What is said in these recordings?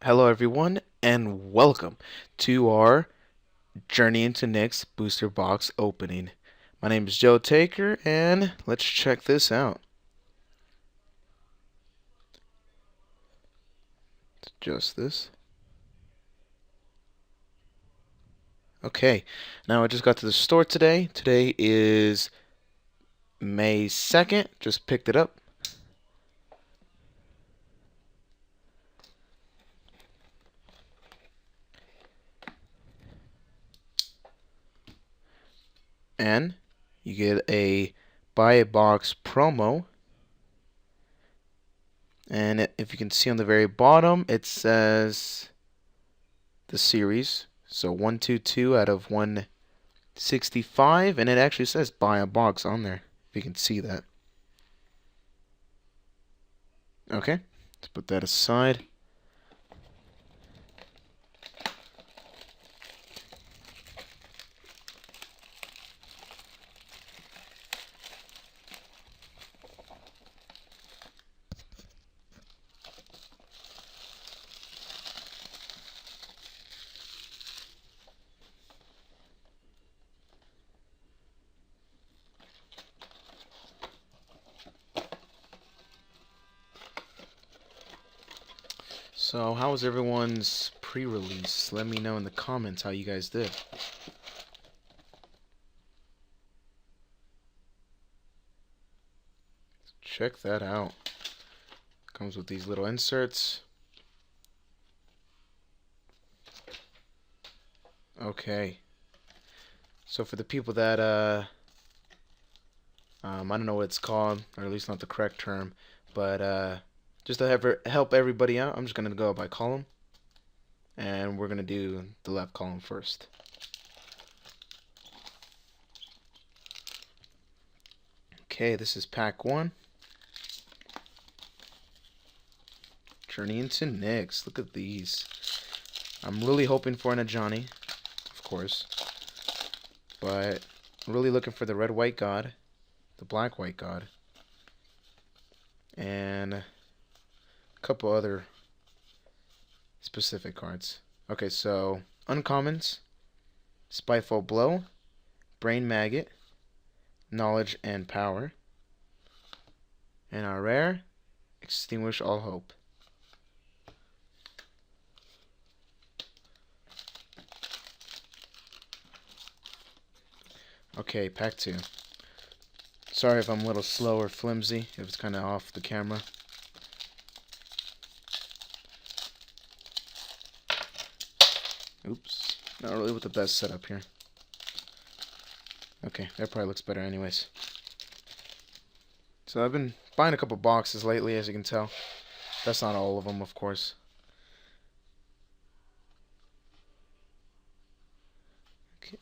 Hello, everyone, and welcome to our Journey into Nyx Booster Box opening. My name is Joe Taker, and let's check this out. Just this. Okay, now I just got to the store today. Today is May 2nd. Just picked it up. And you get a buy a box promo. And if you can see on the very bottom, it says the series. So 122 out of 165, and it actually says buy a box on there. If you can see that. Okay, let's put that aside. So, how was everyone's pre-release? Let me know in the comments how you guys did. Check that out. Comes with these little inserts. Okay. So for the people that I don't know what it's called, or at least not the correct term, but just to help everybody out, I'm just gonna go by column, and we're gonna do the left column first. Okay, this is pack 1. Journey into Nyx. Look at these. I'm really hoping for an Ajani, of course. But I'm really looking for the red white god, the black white god, and a couple other specific cards. Okay, so uncommons: Spiteful Blow, Brain Maggot, Knowledge and Power, and our rare, Extinguish All Hope. Okay, pack 2. Sorry if I'm a little slow or flimsy, if it's kind of off the camera. Oops, not really with the best setup here. Okay, that probably looks better anyways. So I've been buying a couple boxes lately, as you can tell. That's not all of them, of course. Okay.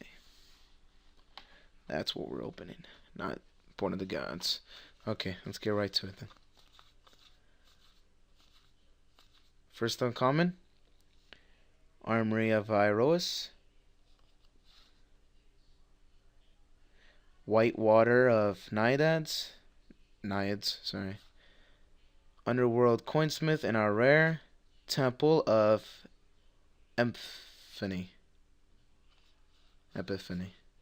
That's what we're opening, not Born of the Gods. Okay, let's get right to it then. First uncommon, Armory of Iroas, White Water of Naiads, sorry. Underworld Coinsmith, and our rare, Temple of Epiphany.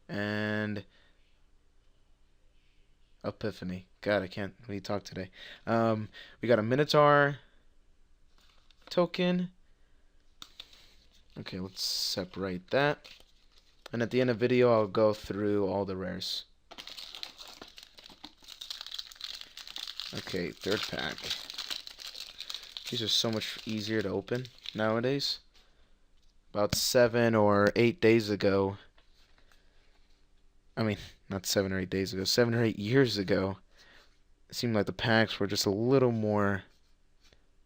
And Epiphany. God, I can't really talk today. We got a Minotaur token. Okay, let's separate that. And at the end of the video, I'll go through all the rares. Okay, third pack. These are so much easier to open nowadays. About 7 or 8 days ago, I mean, not 7 or 8 days ago, 7 or 8 years ago, it seemed like the packs were just a little more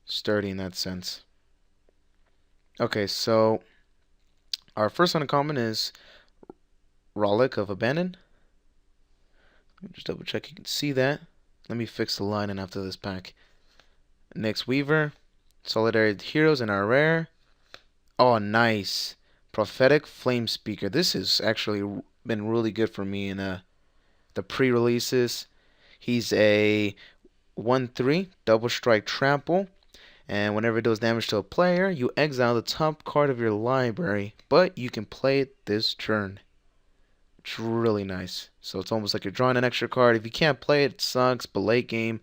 sturdy in that sense. Okay, so our first uncommon is Relic of Abandon. Just double check you can see that. Let me fix the lining after this pack. Nyx Weaver, Solidarity Heroes, and our rare. Oh, nice. Prophetic Flame Speaker. This has actually been really good for me in the pre-releases. He's a 1/3 double strike trample, And whenever it does damage to a player, you exile the top card of your library, but you can play it this turn. It's really nice. So it's almost like you're drawing an extra card. If you can't play it, it sucks, but late game,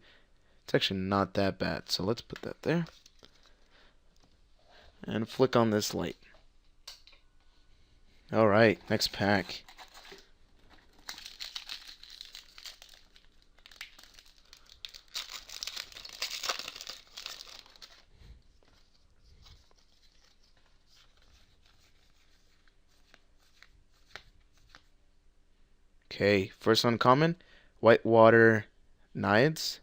it's actually not that bad. So let's put that there. And flick on this light. Alright, next pack. Okay, first uncommon, Whitewater Naiads,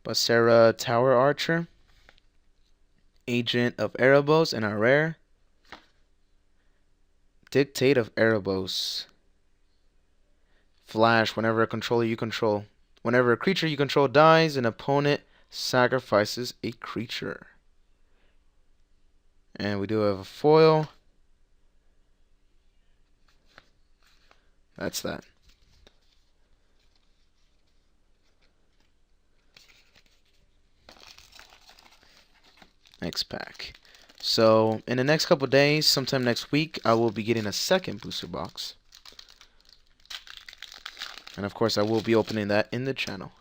Basera Tower Archer, Agent of Erebos, and our rare, Dictate of Erebos. Flash, whenever a creature you control dies, an opponent sacrifices a creature. And we do have a foil. That's that. Next pack. So, in the next couple days, sometime next week, I will be getting a second booster box. And of course, I will be opening that in the channel.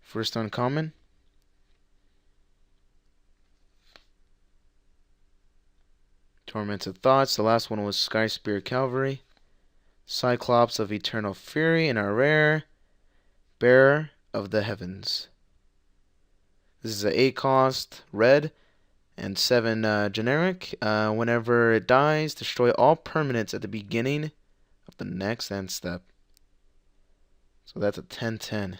First uncommon. Tormented Thoughts. The last one was Sky Spear Cavalry. Cyclops of Eternal Fury, and our rare, Bearer of the Heavens. This is an 8 cost, red, and 7 generic. Whenever it dies, destroy all permanents at the beginning of the next end step. So that's a 10/10.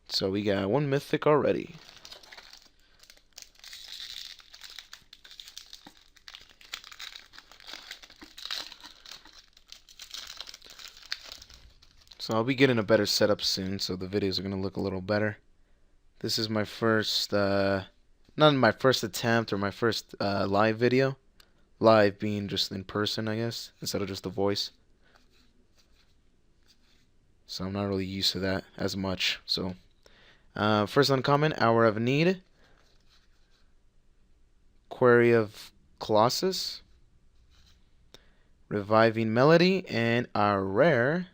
So we got one mythic already. So I'll be getting a better setup soon, so the videos are going to look a little better. This is my first, not my first attempt or my first live video. Live being just in person, I guess, instead of just a voice. So I'm not really used to that as much. So, first uncommon, Hour of Need. Query of Colossus. Reviving Melody, and our rare,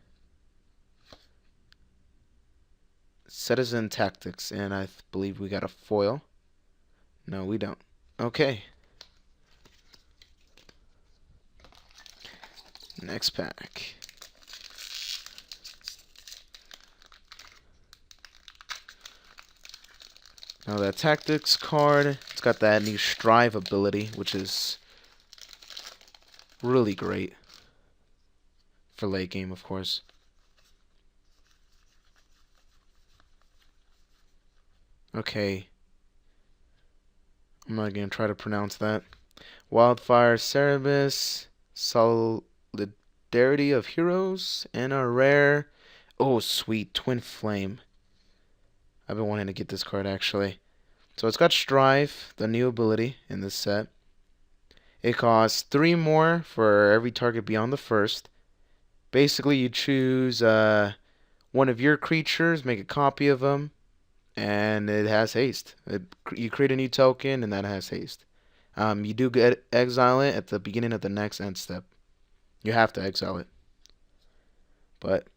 Citizen Tactics, and I believe we got a foil. No, we don't. Okay. Next pack. Now that Tactics card, it's got that new Strive ability, which is really great for late game, of course. Okay. I'm not going to try to pronounce that. Wildfire Cerebus, Solidarity of Heroes, and a rare, oh sweet, Twin Flame. I've been wanting to get this card actually. So it's got Strive, the new ability in this set. It costs 3 more for every target beyond the first. Basically you choose one of your creatures, make a copy of them, and it has haste. You create a new token, and that has haste. You do exile it at the beginning of the next end step. You have to exile it. But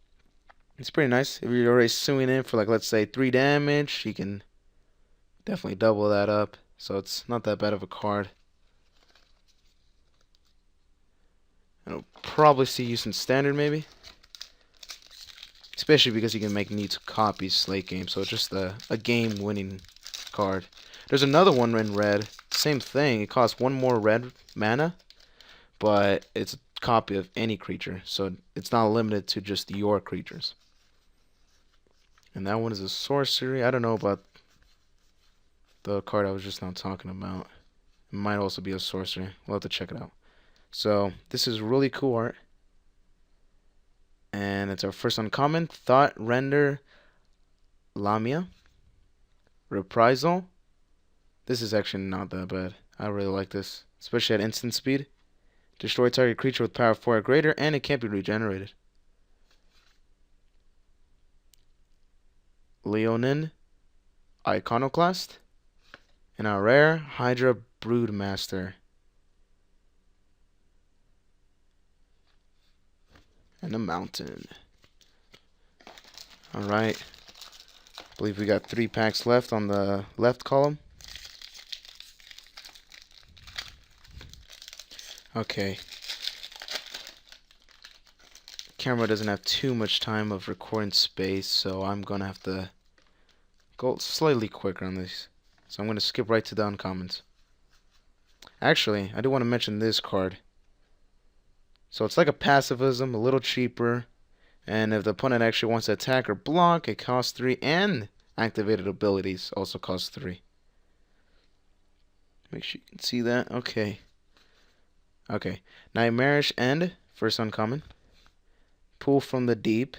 it's pretty nice. If you're already suing in for, like, let's say 3 damage, you can definitely double that up. So it's not that bad of a card. I'll probably see use in standard, maybe. Especially because you can make neat copies late game, so it's just a game-winning card. There's another one in red, same thing. It costs 1 more red mana, but it's a copy of any creature, so it's not limited to just your creatures. And that one is a sorcery. I don't know about the card I was just now talking about. It might also be a sorcery. We'll have to check it out. So this is really cool art. And it's our first uncommon, Thought Render Lamia. Reprisal. This is actually not that bad. I really like this, especially at instant speed. Destroy target creature with power 4 or greater, and it can't be regenerated. Leonin, Iconoclast, and our rare Hydra Broodmaster. And a mountain. Alright. I believe we got 3 packs left on the left column. Okay. Camera doesn't have too much time of recording space, so I'm gonna have to go slightly quicker on this. So I'm gonna skip right to the uncommons. Actually, I do want to mention this card. So it's like a pacifism, a little cheaper. And if the opponent actually wants to attack or block, it costs 3, and activated abilities also cost 3. Make sure you can see that. Okay. Okay. Nightmarish End, first uncommon. Pool from the Deep.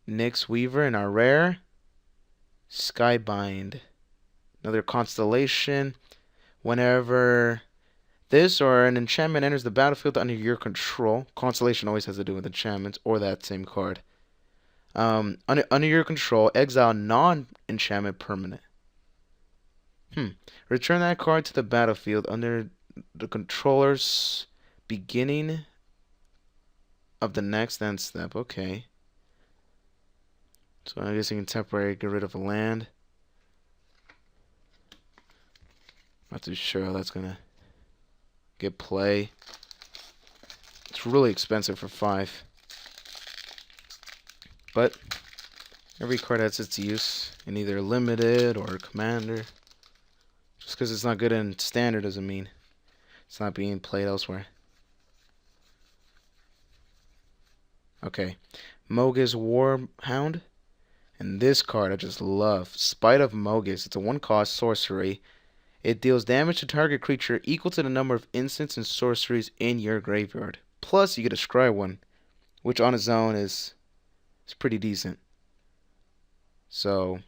Nyx Weaver and our rare. Skybind. Another constellation. Whenever this or an enchantment enters the battlefield under your control, constellation always has to do with enchantments or that same card. Under your control, exile non-enchantment permanent. Return that card to the battlefield under the controller's beginning of the next end step. Okay. So I guess you can temporarily get rid of a land. Not too sure how that's gonna get play. It's really expensive for 5. But every card has its use in either limited or commander. Just because it's not good in standard doesn't mean it's not being played elsewhere. Okay. Mogis Warhound. And this card I just love. Spite of Mogis. It's a 1-cost sorcery. It deals damage to target creature equal to the number of instants and sorceries in your graveyard. Plus, you get a scry one, which on its own is pretty decent. So,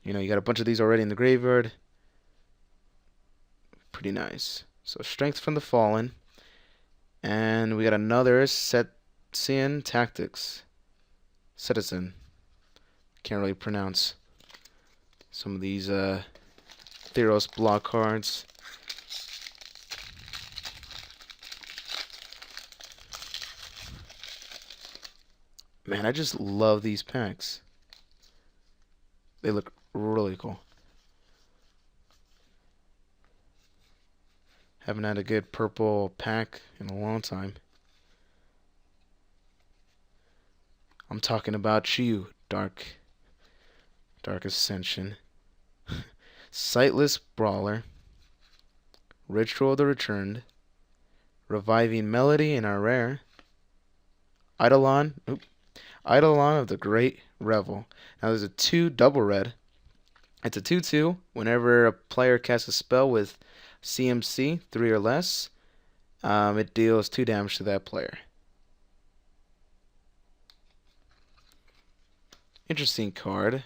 you got a bunch of these already in the graveyard. Pretty nice. So, Strength from the Fallen. And we got another Setzian Tactics. Citizen. Can't really pronounce some of these Theros block cards. Man, I just love these packs. They look really cool. Haven't had a good purple pack in a long time. I'm talking about you, Dark Ascension. Sightless Brawler. Ritual of the Returned. Reviving Melody in our rare. Eidolon of the Great Revel. Now there's a 2 double red. It's a 2/2. Whenever a player casts a spell with CMC 3 or less, it deals 2 damage to that player. Interesting card.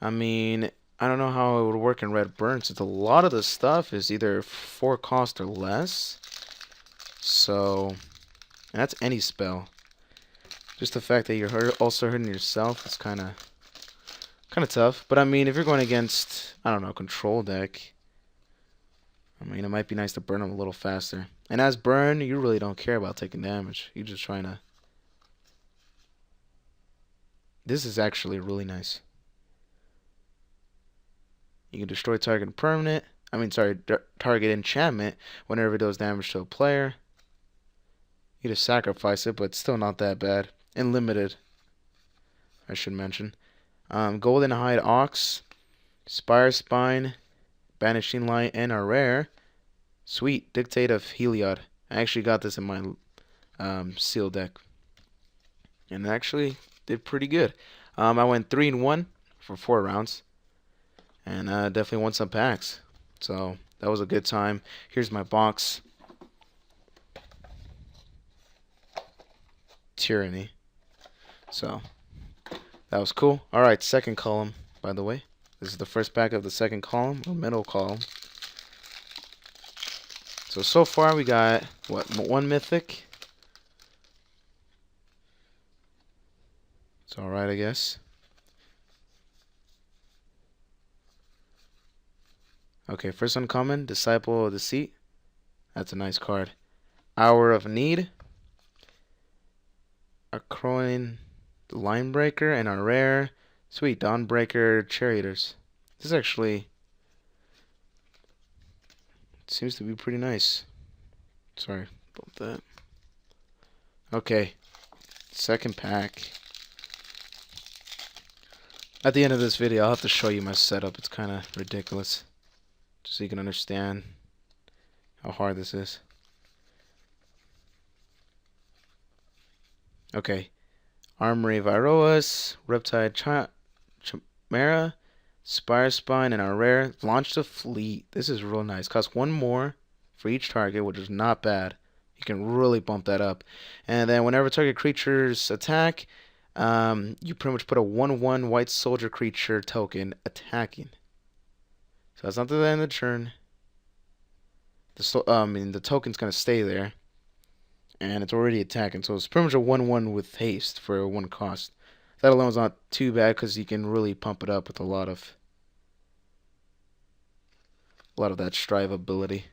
I mean, I don't know how it would work in Red Burn, since a lot of the stuff is either 4 cost or less. So, and that's any spell. Just the fact that you're also hurting yourself is kind of tough. But I mean, if you're going against, I don't know, control deck, I mean, it might be nice to burn them a little faster. And as burn, you really don't care about taking damage. You're just trying to. This is actually really nice. You can destroy target permanent. Target enchantment whenever it does damage to a player. You just sacrifice it, but it's still not that bad. And limited, I should mention. Golden Hide Ox, Spire Spine, Banishing Light, and a rare. Sweet, Dictate of Heliod. I actually got this in my seal deck. And it actually did pretty good. I went 3-1 for 4 rounds. And definitely won some packs. So that was a good time. Here's my box. Tyranny. So that was cool. Alright, second column, by the way. This is the first pack of the second column, or middle column. So far we got, what, one mythic? It's alright, I guess. Okay, first uncommon, Disciple of Deceit. That's a nice card. Hour of Need. A coin, Linebreaker, and a rare. Sweet, Dawnbreaker Charioteers. This actually seems to be pretty nice. Sorry, bump that. Okay, second pack. At the end of this video, I'll have to show you my setup. It's kind of ridiculous. Just so you can understand how hard this is. Okay. Armory Viroas, Riptide Chimera, Spire Spine, and our rare Launch the Fleet. This is real nice. Costs one more for each target, which is not bad. You can really bump that up. And then whenever target creatures attack, you pretty much put a 1/1 white soldier creature token attacking. So that's not the end of the turn. The token's gonna stay there, and it's already attacking. So it's pretty much a 1/1 with haste for 1 cost. That alone is not too bad because you can really pump it up with a lot of that strive ability.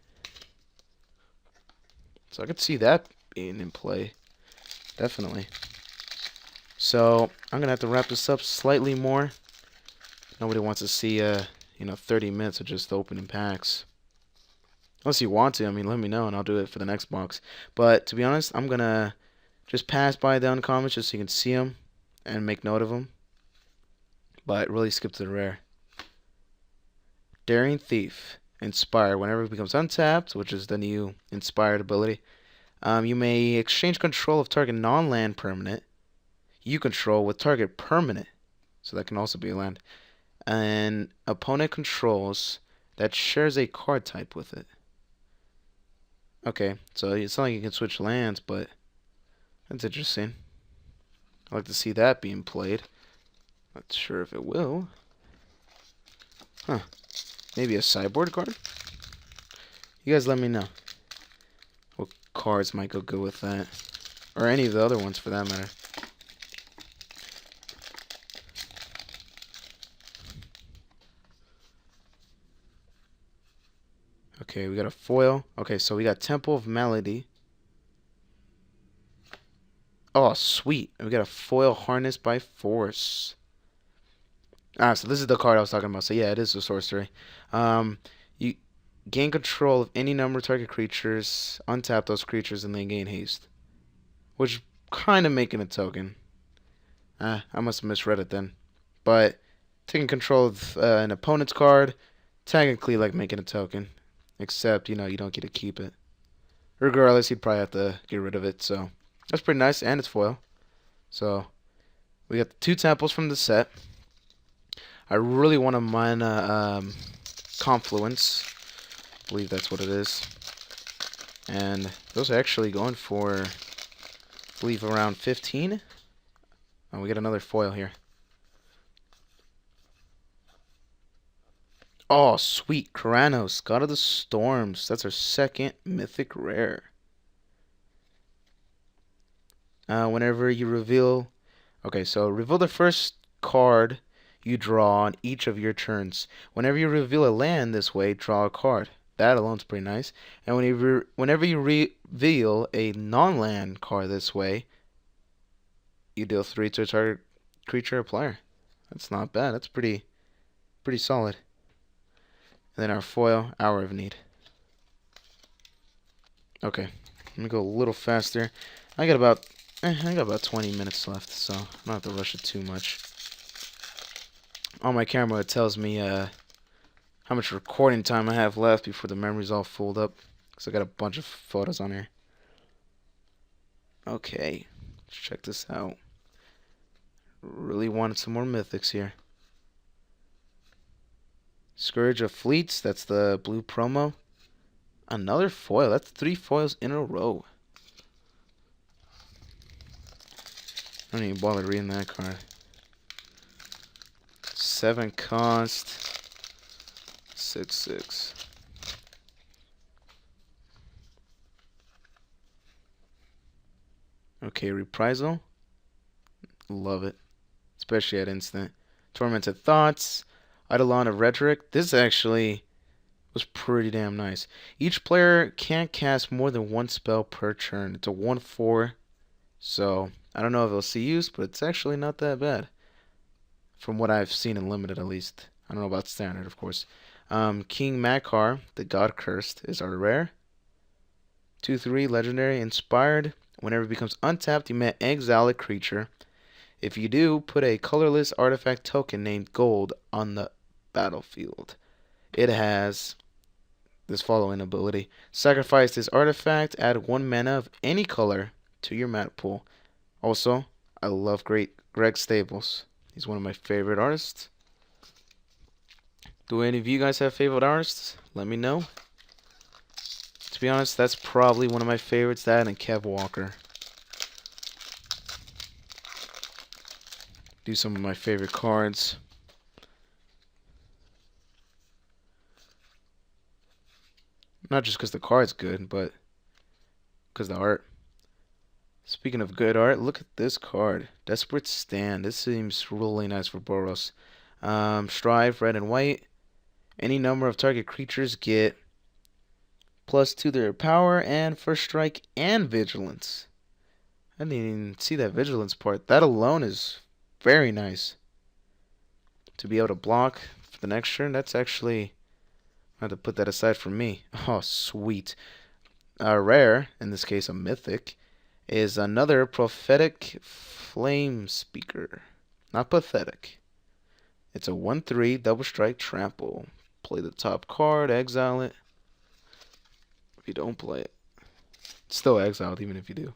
So I could see that being in play, definitely. So I'm gonna have to wrap this up slightly more. Nobody wants to see 30 minutes of just opening packs. Unless you want to, I mean, let me know and I'll do it for the next box. But to be honest, I'm gonna just pass by the uncommons just so you can see them and make note of them. But really skip to the rare. Daring Thief, Inspired. Whenever it becomes untapped, which is the new Inspired ability, you may exchange control of target non-land permanent you control with target permanent. So that can also be a land. And opponent controls that shares a card type with it. Okay, so it's not like you can switch lands, but that's interesting. I'd like to see that being played. Not sure if it will. Huh. Maybe a sideboard card? You guys let me know what cards might go good with that. Or any of the other ones for that matter. Okay, we got a foil. Okay, so we got Temple of Melody. Oh, sweet. We got a foil Harnessed by Force. So this is the card I was talking about. So yeah, it is a sorcery. You gain control of any number of target creatures, untap those creatures, and then gain haste. Which kind of making a token. I must have misread it then. But taking control of an opponent's card, technically like making a token. Except, you don't get to keep it. Regardless, you'd probably have to get rid of it. So that's pretty nice, and it's foil. So we got the 2 temples from the set. I really want to mine Confluence. I believe that's what it is. And those are actually going for, I believe, around 15. Oh, we got another foil here. Oh, sweet. Karanos, God of the Storms. That's our second mythic rare. Whenever you reveal... Okay, so reveal the first card you draw on each of your turns. Whenever you reveal a land this way, draw a card. That alone's pretty nice. And whenever you reveal a non-land card this way, you deal 3 to a target creature or player. That's not bad. That's pretty solid. And then our foil, Hour of Need. Okay, let me go a little faster. I got about 20 minutes left, so I don't have to rush it too much. On my camera, it tells me how much recording time I have left before the memory's all filled up, because I got a bunch of photos on here. Okay, let's check this out. Really wanted some more mythics here. Scourge of Fleets, that's the blue promo. Another foil, that's 3 foils in a row. I don't even bother reading that card. 7 cost. 6/6. Okay, Reprisal. Love it. Especially at instant. Tormented Thoughts. Eidolon of Rhetoric. This actually was pretty damn nice. Each player can't cast more than one spell per turn. It's a 1/4. So, I don't know if it'll see use, but it's actually not that bad. From what I've seen in Limited, at least. I don't know about Standard, of course. King Makar, the God Cursed, is our rare. 2/3 Legendary. Inspired. Whenever it becomes untapped, you may exile a creature. If you do, put a colorless artifact token named Gold on the battlefield. It has this following ability. Sacrifice this artifact, add 1 mana of any color to your mana pool. Also, I love Greg Staples. He's one of my favorite artists. Do any of you guys have favorite artists? Let me know. To be honest, that's probably one of my favorites, that and Kev Walker. Do some of my favorite cards. Not just because the card's good, but because the art. Speaking of good art, look at this card. Desperate Stand. This seems really nice for Boros. Strive, red and white. Any number of target creatures get +2 their power and first strike and vigilance. I didn't even see that vigilance part. That alone is very nice. To be able to block for the next turn, that's actually... I have to put that aside for me. Oh, sweet. Rare, in this case a mythic, is another Prophetic Flame Speaker. Not pathetic. It's a 1/3 double strike trample. Play the top card, exile it. If you don't play it, it's still exiled even if you do.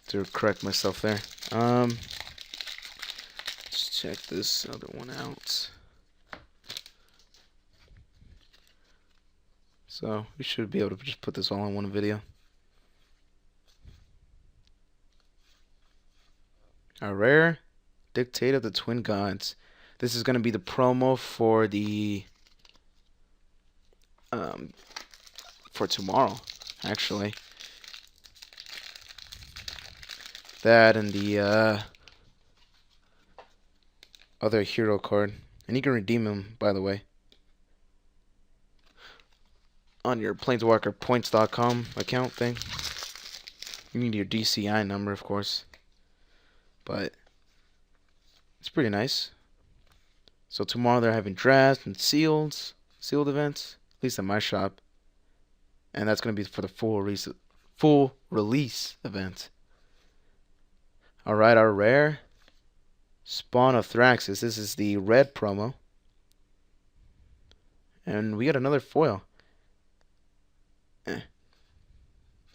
To correct myself there. Let's check this other one out. So we should be able to just put this all in one video. A rare Dictate of the Twin Gods. This is going to be the promo for the for tomorrow, actually. That and the other hero card, and you can redeem him, by the way, on your planeswalkerpoints.com account thing. You need your DCI number, of course, but it's pretty nice. So tomorrow they're having drafts and sealed events, at least at my shop, and that's going to be for the full release event. Alright, our rare Spawn of Thraxus. This is the red promo, and we got another foil.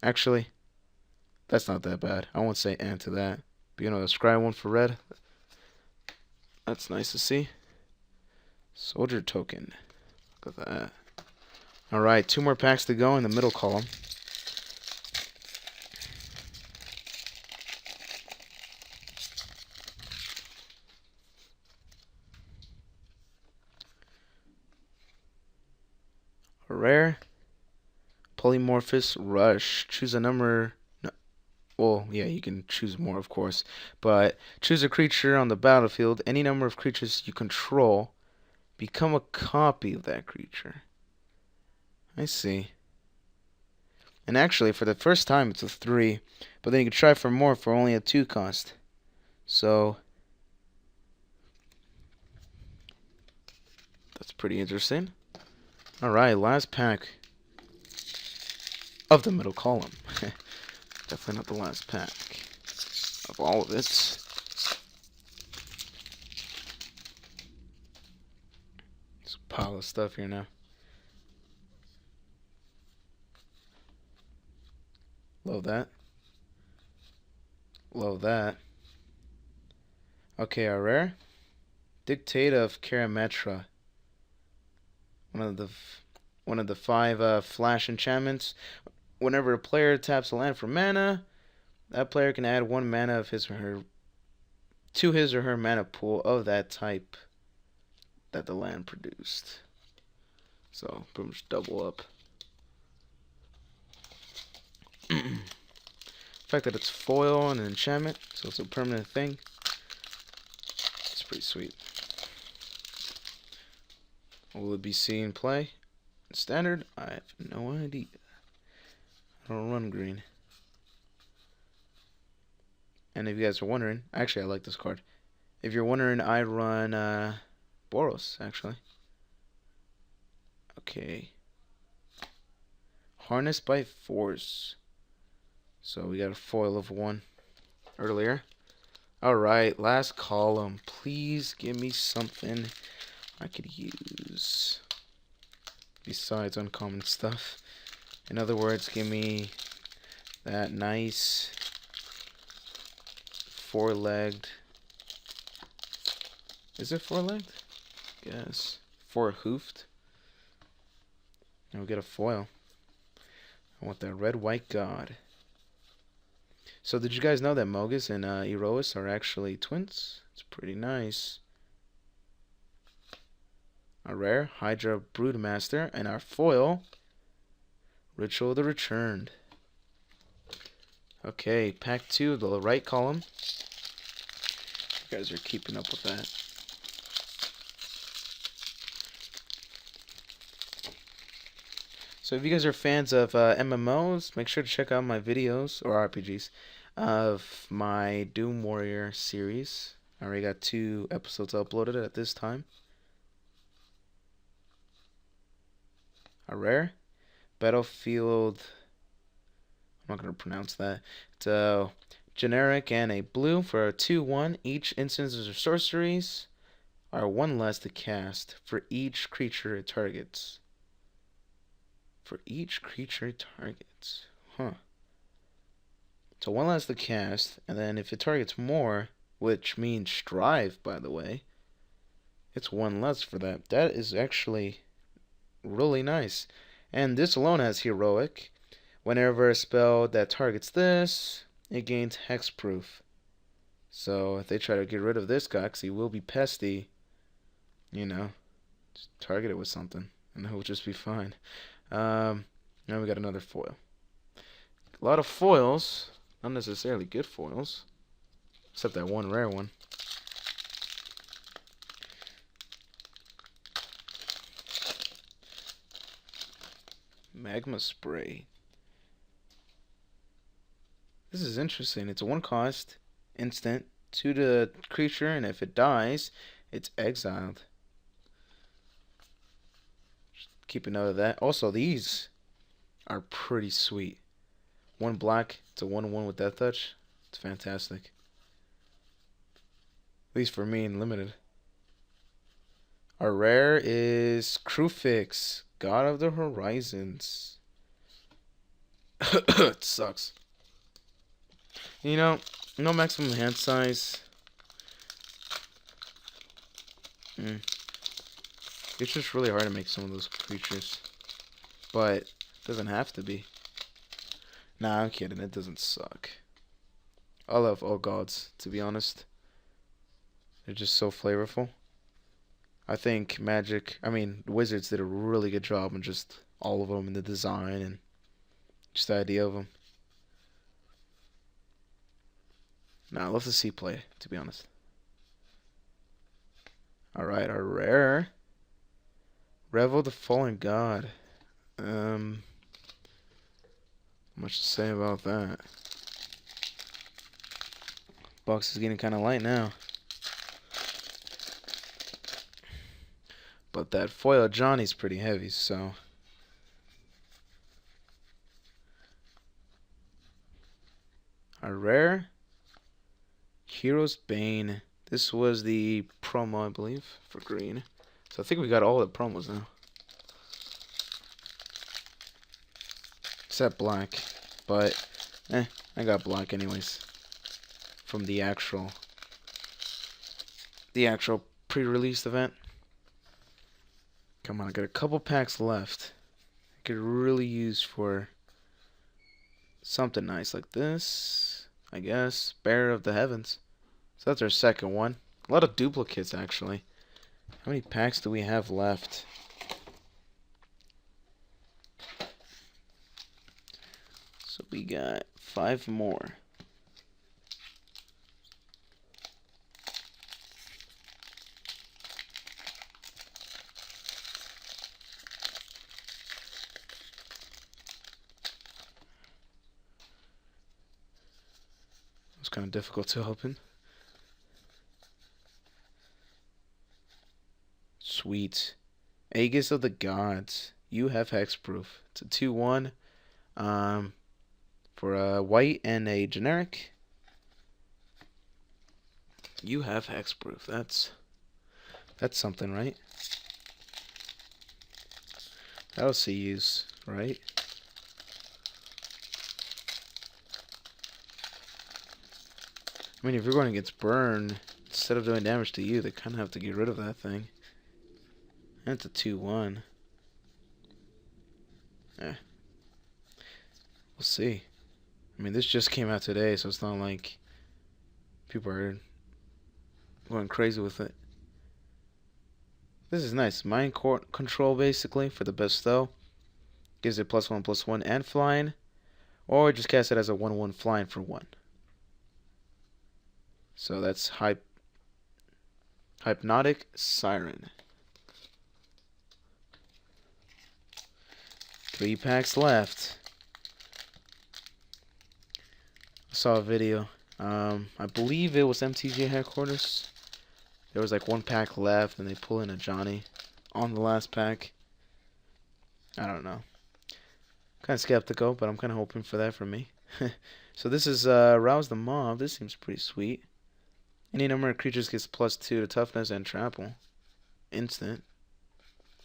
Actually, that's not that bad. I won't say to that. But you know, the scry one for red, that's nice to see. Soldier token. Look at that. Alright, 2 more packs to go in the middle column. A rare Polymorphous Rush. Choose a number. No, well, yeah, you can choose more, of course. But choose a creature on the battlefield. Any number of creatures you control. Become a copy of that creature. I see. And actually, for the first time, it's a 3. But then you can try for more for only a 2 cost. So, that's pretty interesting. Alright, last pack of the middle column. Definitely not the last pack of all of it. There's a pile of stuff here now. Love that. Love that. Okay, our rare Dictate of Karametra. One of the 5 flash enchantments. Whenever a player taps a land for mana, that player can add 1 mana of his or her to his or her mana pool of that type that the land produced. So pretty much double up. The fact that it's foil and an enchantment, so it's a permanent thing. It's pretty sweet. Will it be seen play? Standard? I have no idea. I don't run green. And if you guys are wondering, actually I like this card. If you're wondering, I run Boros, actually. Okay. Harnessed by Force. So we got a foil of 1 earlier. Alright, last column. Please give me something I could use besides uncommon stuff. In other words, give me that nice 4-legged. Is it 4-legged? Yes. 4-hoofed. And we get a foil. I want that red white god. So did you guys know that Mogus and Erois are actually twins? It's pretty nice. Our rare Hydra Broodmaster, and our foil Ritual of the Returned. Okay, pack 2, the right column. You guys are keeping up with that. So if you guys are fans of MMOs, make sure to check out my videos, or RPGs, of my Doom Warrior series. I already got 2 episodes uploaded at this time. A rare Battlefield, I'm not going to pronounce that. It's a generic and a blue for a 2/1. Each instances or sorceries are 1 less to cast for each creature it targets. For each creature it targets. Huh. So 1 less to cast, and then if it targets more, which means strive, by the way, it's 1 less for that. That is actually really nice. And this alone has heroic. Whenever a spell that targets this, it gains hexproof. So if they try to get rid of this guy, because he will be pesty, you know, just target it with something, and it will just be fine. Now we got another foil. A lot of foils, not necessarily good foils, except that 1 rare one. Magma Spray. This is interesting. It's a 1 cost, instant, 2 to the creature, and if it dies, it's exiled. Just keep a note of that. Also, these are pretty sweet. 1 black, it's a 1/1 with Death Touch. It's fantastic. At least for me in limited. Our rare is Crewfix, God of the Horizons. It sucks. You know, no maximum hand size. It's just really hard to make some of those creatures. But it doesn't have to be. Nah, I'm kidding. It doesn't suck. I love all gods, to be honest. They're just so flavorful. I think Wizards did a really good job on just all of them and the design and just the idea of them. Nah, I love to see play, to be honest. Alright, our rare. Revel the Fallen God. Much to say about that. Box is getting kind of light now. But that foil Johnny's pretty heavy, so. Our rare. Hero's Bane. This was the promo, I believe, for green. So I think we got all the promos now. Except black. But, I got black anyways. From the actual pre-released event. Come on, I got a couple packs left. I could really use for something nice like this, I guess. Bearer of the Heavens. So that's our second one. A lot of duplicates, actually. How many packs do we have left? So we got 5 more. It's kind of difficult to open. Sweet. Aegis of the Gods. You have hexproof. It's a 2/1. For a white and a generic. You have hexproof. That's something, right? That'll see use, right? I mean, if you're going against burn, instead of doing damage to you, they kind of have to get rid of that thing. And it's a 2/1. Eh. We'll see. I mean, this just came out today, so it's not like people are going crazy with it. This is nice. Mind control, basically, for the bestow. Gives it +1/+1 and flying. Or just cast it as a 1/1 flying for 1. So that's Hypnotic Siren. 3 packs left. I saw a video. I believe it was MTG headquarters. There was like 1 pack left, and they pull in a Johnny on the last pack. I don't know. Kind of skeptical, but I'm kind of hoping for that from me. So this is Rouse the Mob. This seems pretty sweet. Any number of creatures gets +2 to toughness and trample. Instant.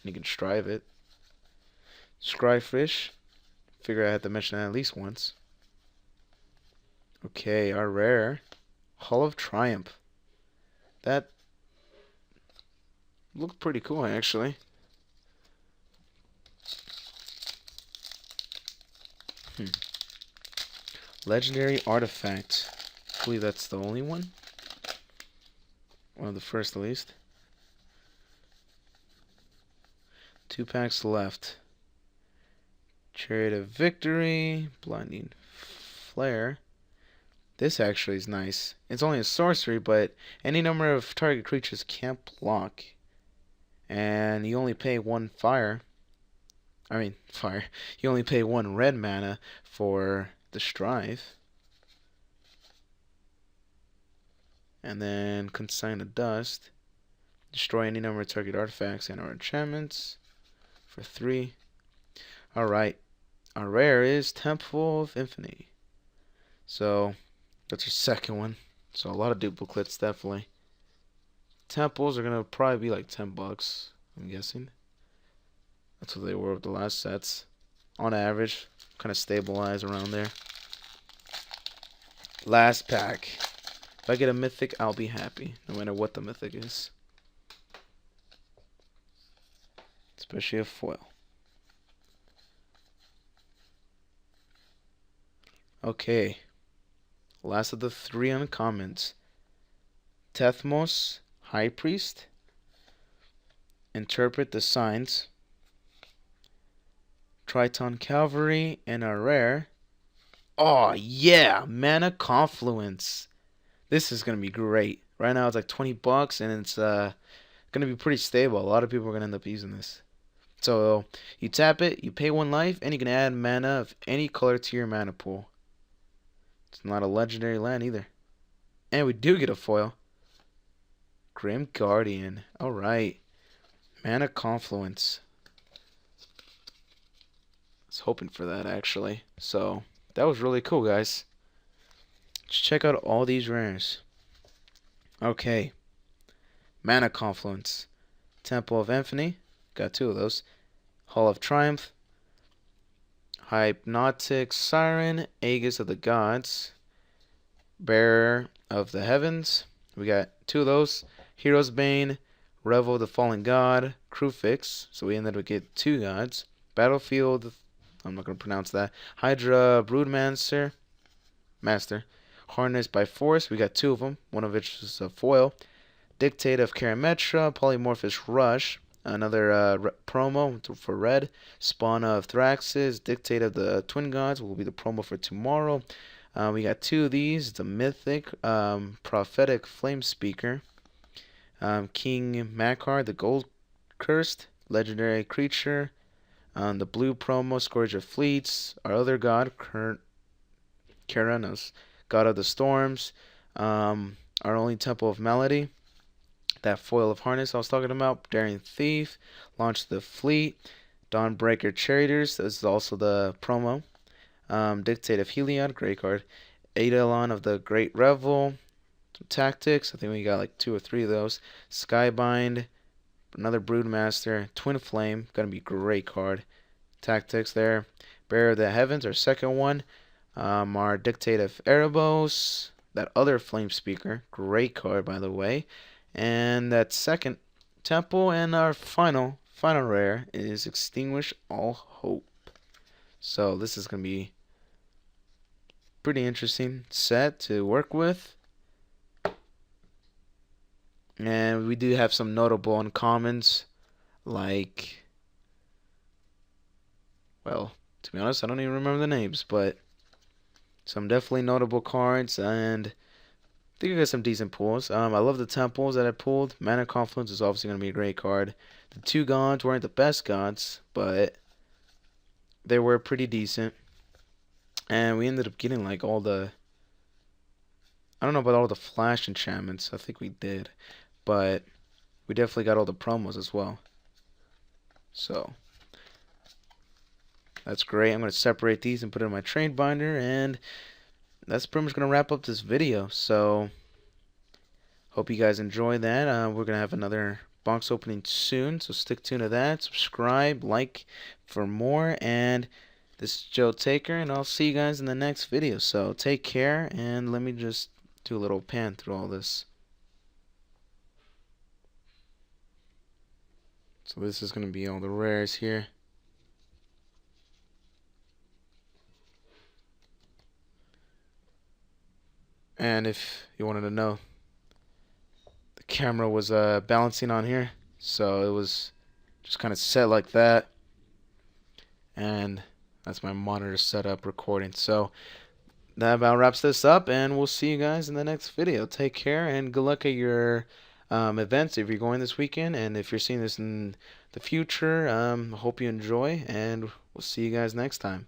You can strive it. Scryfish. Figure I had to mention that at least once. Okay, our rare. Hall of Triumph. That looked pretty cool, actually. Legendary Artifact. I believe that's the only one. One of the first, at least. 2 packs left. Chariot of Victory. Blinding Flare. This actually is nice. It's only a sorcery, but any number of target creatures can't block. And you only pay 1 fire. You only pay 1 red mana for the Strive. And then Consign of Dust. Destroy any number of target artifacts and or enchantments for 3. Alright. Our rare is Temple of Infinity. So that's our second one. So a lot of duplicates, definitely. Temples are going to probably be like $10, I'm guessing. That's what they were with the last sets. On average, kind of stabilize around there. Last pack. If I get a mythic, I'll be happy, no matter what the mythic is. Especially a foil. Okay. Last of the 3 uncommons. Tethmos, High Priest. Interpret the Signs. Triton Cavalry, and a rare. Oh, yeah! Mana Confluence. This is going to be great. Right now it's like $20, and it's going to be pretty stable. A lot of people are going to end up using this. So, you tap it, you pay 1 life, and you can add mana of any color to your mana pool. It's not a legendary land either. And we do get a foil. Grim Guardian. Alright. Mana Confluence. I was hoping for that, actually. So, that was really cool, guys. Let's check out all these rares. Okay. Mana Confluence. Temple of Infinity. Got 2 of those. Hall of Triumph. Hypnotic Siren. Aegis of the Gods. Bearer of the Heavens. We got 2 of those. Hero's Bane. Revel of the Fallen God. Crewfix. So we ended up getting 2 gods. Battlefield. I'm not going to pronounce that. Hydra Broodmaster. Master. Harnessed by Force. We got 2 of them. One of which is a foil. Dictate of Karametra, Polymorphous Rush, another promo for red. Spawn of Thraxus, Dictate of the Twin Gods will be the promo for tomorrow. We got two of these, the Mythic Prophetic Flame Speaker, King Makar, the Gold Cursed, Legendary Creature, the blue promo, Scourge of Fleets, our other god, Keranos, God of the Storms, our only Temple of Melody, that foil of harness I was talking about, Daring Thief, Launch the Fleet, Dawnbreaker Charioteers, this is also the promo, Dictate of Heliod, great card, Eidolon of the Great Revel, Tactics, I think we got like 2 or 3 of those, Skybind, another Broodmaster, Twin Flame, gonna be a great card, Tactics there, Bearer of the Heavens, our second one, our Dictate of Erebos, that other Flame Speaker, great card by the way, and that second temple, and our final rare is Extinguish All Hope. So this is going to be pretty interesting set to work with. And we do have some notable uncommons, like, well, to be honest, I don't even remember the names, but some definitely notable cards, and I think I got some decent pulls. I love the temples that I pulled. Mana Confluence is obviously going to be a great card. The 2 gods weren't the best gods, but they were pretty decent. And we ended up getting like all the, I don't know about all the flash enchantments. I think we did, but we definitely got all the promos as well. So that's great. I'm going to separate these and put it in my trade binder, and that's pretty much going to wrap up this video. So hope you guys enjoy that. We're going to have another box opening soon, so stick tuned to that. Subscribe, like for more, and this is Joe Taker, and I'll see you guys in the next video. So take care, and let me just do a little pan through all this. So this is going to be all the rares here. And if you wanted to know, the camera was balancing on here, so it was just kind of set like that, and that's my monitor setup recording. So that about wraps this up, and we'll see you guys in the next video. Take care, and good luck at your events if you're going this weekend, and if you're seeing this in the future, I hope you enjoy, and we'll see you guys next time.